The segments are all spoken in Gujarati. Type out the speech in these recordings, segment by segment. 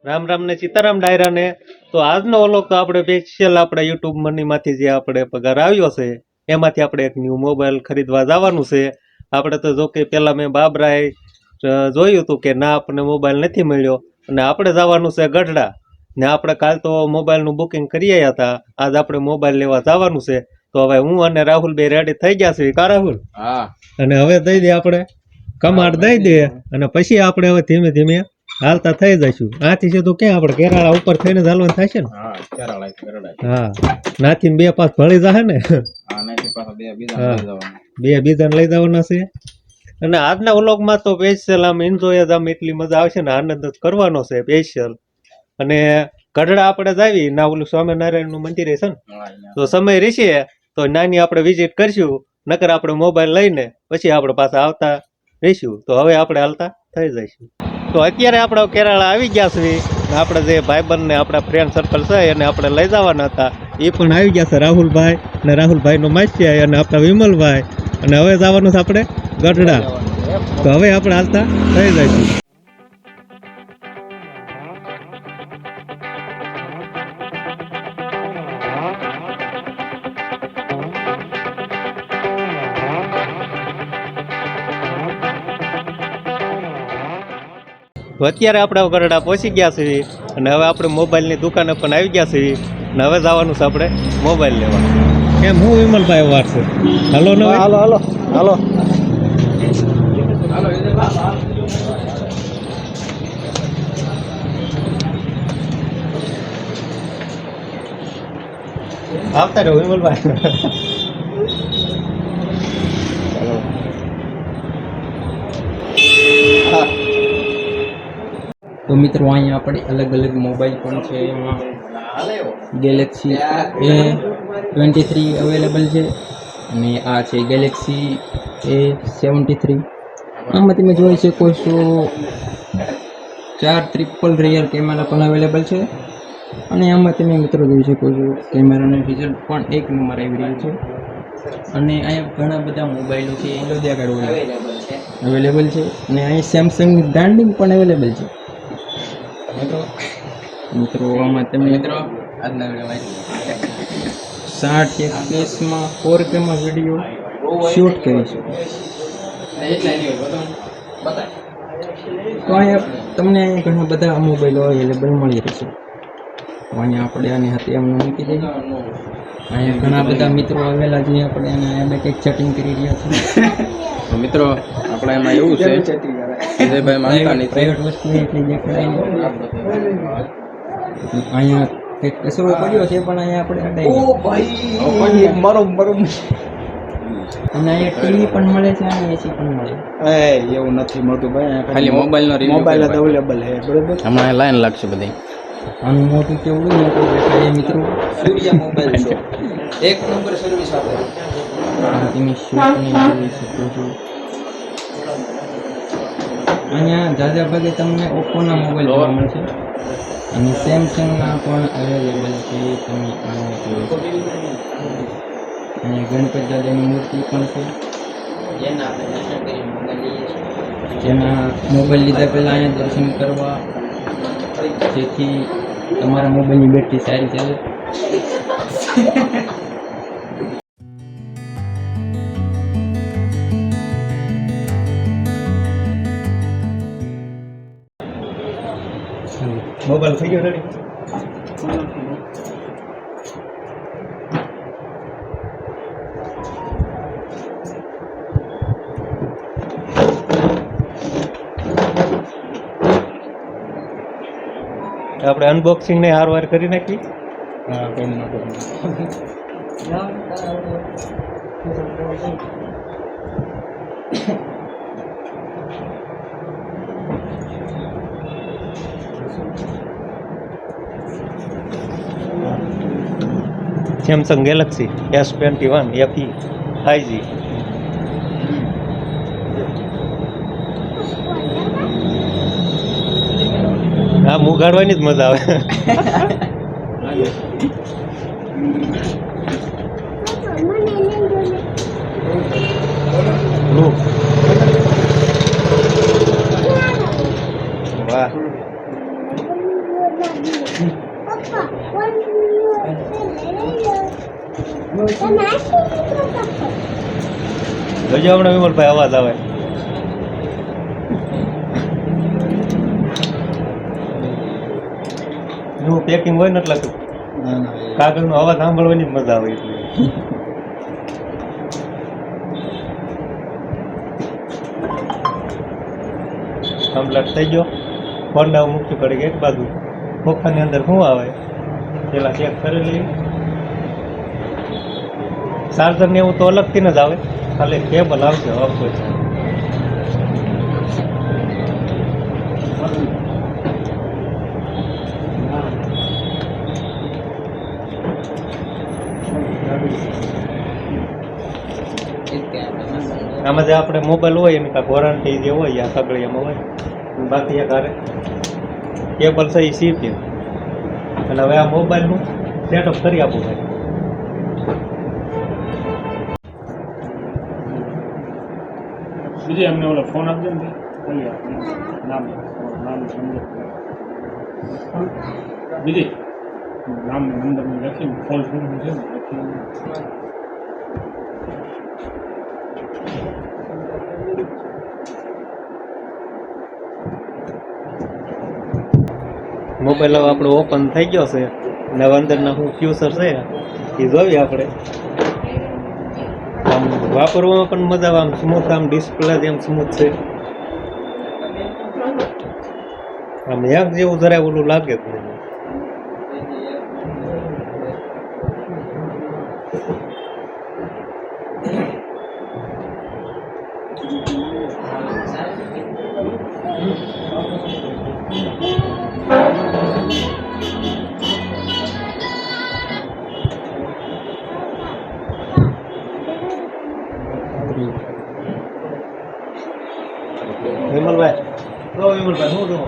રામ રામ ને સીતારામ ડાયરા ને. તો આજનો વ્લોગ તો આપણે સ્પેશિયલ આપણે યુટ્યુબ મનીમાંથી જે આપણે પગાર આવ્યો છે એમાંથી આપણે એક ન્યૂ મોબાઈલ ખરીદવા જવાનું છે. આપણે તો જો કે પેલા મેં બાબરાએ જોયું હતું કે ના આપણને મોબાઈલ નથી મળ્યો અને આપણે જવાનું છે ગઢડા ને આપણે કાલ તો મોબાઈલનું બુકિંગ કરી આવ્યા હતા. આજ આપણે મોબાઈલ લેવા જવાનું છે. તો હવે હું અને રાહુલ બે રેડી થઈ ગયા છે. કા રાહુલ? હા. અને હવે દઈ દે આપણે કમાડ દઈ દે અને પછી આપણે હવે ધીમે ધીમે હાલતા થઈ જઈશું. આથી સીધું ક્યાં આપણે કેરાળા ઉપર થઈને ચાલવાનું થશે ને? હા, કેરાળા કેરાળા. હા, નાથી બે પાસ ભળી જાહે ને. હા, નાથી પાછા બે બીજા લઈ જવાના. બે બીજાને લઈ જવાના છે. અને આજના વ્લોગમાં તો સ્પેશિયલ આમ એન્જોય જ આમ એટલી મજા આવશે ને, આનંદ જ કરવાનો છે સ્પેશિયલ. અને ગઢડા આપણે જાવી ના ઓલું સ્વામિનારાયણનું મંદિર છે ને, તો સમય રહેશે તો નાની આપણે વિઝિટ કરશું. નકર આપણે મોબાઈલ લઈને પછી આપણે પાછા આવતા રહીશું. તો હવે આપણે હાલતા થઈ જઈશું. તો અત્યારે આપણે કેરાળા આવી ગયા છીએ. આપણે જે ભાઈબંધ ને આપણા ફ્રેન્ડ સર્કલ છે એને આપણે લઈ જવાના હતા, એ પણ આવી ગયા છે. રાહુલભાઈ ને રાહુલભાઈનો માસિયા અને આપણા વિમલભાઈ. અને હવે જવાનું છે આપણે ગઢડા. તો હવે આપણે હાલતા થઈ જઈશું. તો અત્યારે આપણે ગઢડા પહોંચી ગયા છીએ અને હવે આપણે મોબાઈલની દુકાને પણ આવી ગયા છીએ અને હવે જવાનું છે આપણે મોબાઈલ લેવા. એમ હું વિમલભાઈ વાર છે. હાલો ને હાલો હાલો હાલો. આવતા રહ્યો વિમલભાઈ. હા. તો મિત્રો અહીંયા આપણે અલગ અલગ મોબાઈલ પણ છે. એમાં ગેલેક્સી A23 અવેલેબલ છે અને આ છે ગેલેક્સી A73. આમાં તમે જોઈ શકો છો 4 ટ્રિપલ રિયર કેમેરા પણ અવેલેબલ છે અને આમાં તમે મિત્રો જોઈ શકો છો કેમેરાનું રિઝલ્ટ પણ 1 નંબર આવી રહ્યું છે. અને અહીંયા ઘણા બધા મોબાઈલો છે ઇન્ડિયા કાર્ડ અવેલેબલ છે અને અહીં સેમસંગની બ્રાન્ડિંગ પણ અવેલેબલ છે. મિત્રો આમાં તમે મિત્રો આજના વિડીયોમાં 60 fps માં 4K માં વિડીયો શૂટ કરી શકો. તો અહીંયા તમને અહીંયા ઘણા બધા મોબાઈલો અવેલેબલ મળી રહેશે. અહીંયા આપણે આની હાથે એમને મૂકી દઈએ. અહીંયા ઘણા બધા મિત્રો આવેલા છે. આપણે એને કંઈક સેટિંગ કરી રહ્યા છીએ. તો મિત્રો આપણે એમાં એવું છે વિજયભાઈ માનતા નથી. પ્રાઇવેટ વસ્તુ એટલી દેખાય અહીંયા કંઈક કચરો પડ્યો છે પણ અહીંયા આપણે હટાવી મારો મારો અને અહીંયા ટીવી પણ મળે છે અને એસી પણ મળે. એવું નથી મળતું ભાઈ, ખાલી મોબાઈલનો રિવ્યુ મોબાઈલ જ અવેલેબલ છે. બરોબર, હમણાં લાઈન લાગશે બધી. આનું મોટું કેવડું મોટું દેખાય મિત્રો. સૂર્યા મોબાઈલ શોપ 1 નંબર સર્વિસ આપે. તમે શૂટની જોઈ શકો છો. અહીંયા જાજા ભાગે તમને ઓપ્પોના મોબાઈલ જોવા મળશે અને સેમસંગના પણ અવેલેબલ છે. તમે અહીંયા જોઈ શકો. અહીંયા ગણપતિ દાદાની મૂર્તિ પણ છે જેના મોબાઈલ લીધા પહેલાં અહીંયા દર્શન કરવા, જેથી તમારા મોબાઈલની બેટરી સારી ચાલે. મોબાઈલ થઈ ગયો રેડી? આપણે અનબોક્સિંગ ને હારવાર કરી નાખી. હા, કેમ ન કરું. Samsung Galaxy S21 FE 5G. હા, મુગાડવાની જ મજા આવે. બ્લુ. વાહ. જોજો હમણાં વિમલભાઈ અવાજ આવે. નું પેકિંગ હોય ને એટલે કાગળનો અવાજ સાંભળવાની જ મજા આવે એટલી. કમ્પ્લીટ થઈ ગયો. ફોનના મૂકી પડી ગઈ એક બાજુ. ખોખાની અંદર શું આવે પેલા ચેક કરી લઈએ. ચાર્જર ને એવું તો અલગથી જ આવે, ખાલી કેબલ આવશે આપો છે. આમાં જે આપણે મોબાઈલ હોય એની કાંઈક વોરંટી જે હોય આ સગડીયામાં હોય, બાકી એક હારે કેબલ છે એ સીપ છે. અને હવે આ મોબાઈલનું સેટઅપ કરી આપું ભાઈ. બીજે અમને ઓલો ફોન આપજો ને બોલી આપજો. નામ સમજો બીજી નામ નંબર લખીને ફોન છે ને લખીને મોબાઈલ હવે આપણો ઓપન થઈ ગયો છે અને હવે અંદરના શું ફ્યુચર છે એ જોઈએ આપણે. આમ વાપરવામાં પણ મજા આવે, આમ સ્મૂથ, આમ ડિસ્પ્લે એમ સ્મૂથ છે. આમ હેંગ જેવું જરાય ઓલું લાગે જ નહીં. વિમલભાઈ, વિમલભાઈ શું જોવો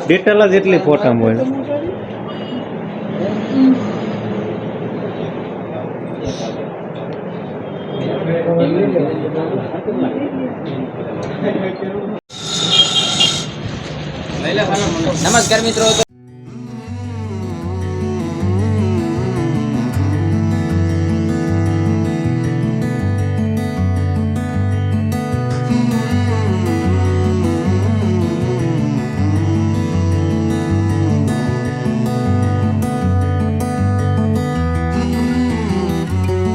ડિટેલ જ એટલી ફોટામાં હોય. નમસ્કાર મિત્રો.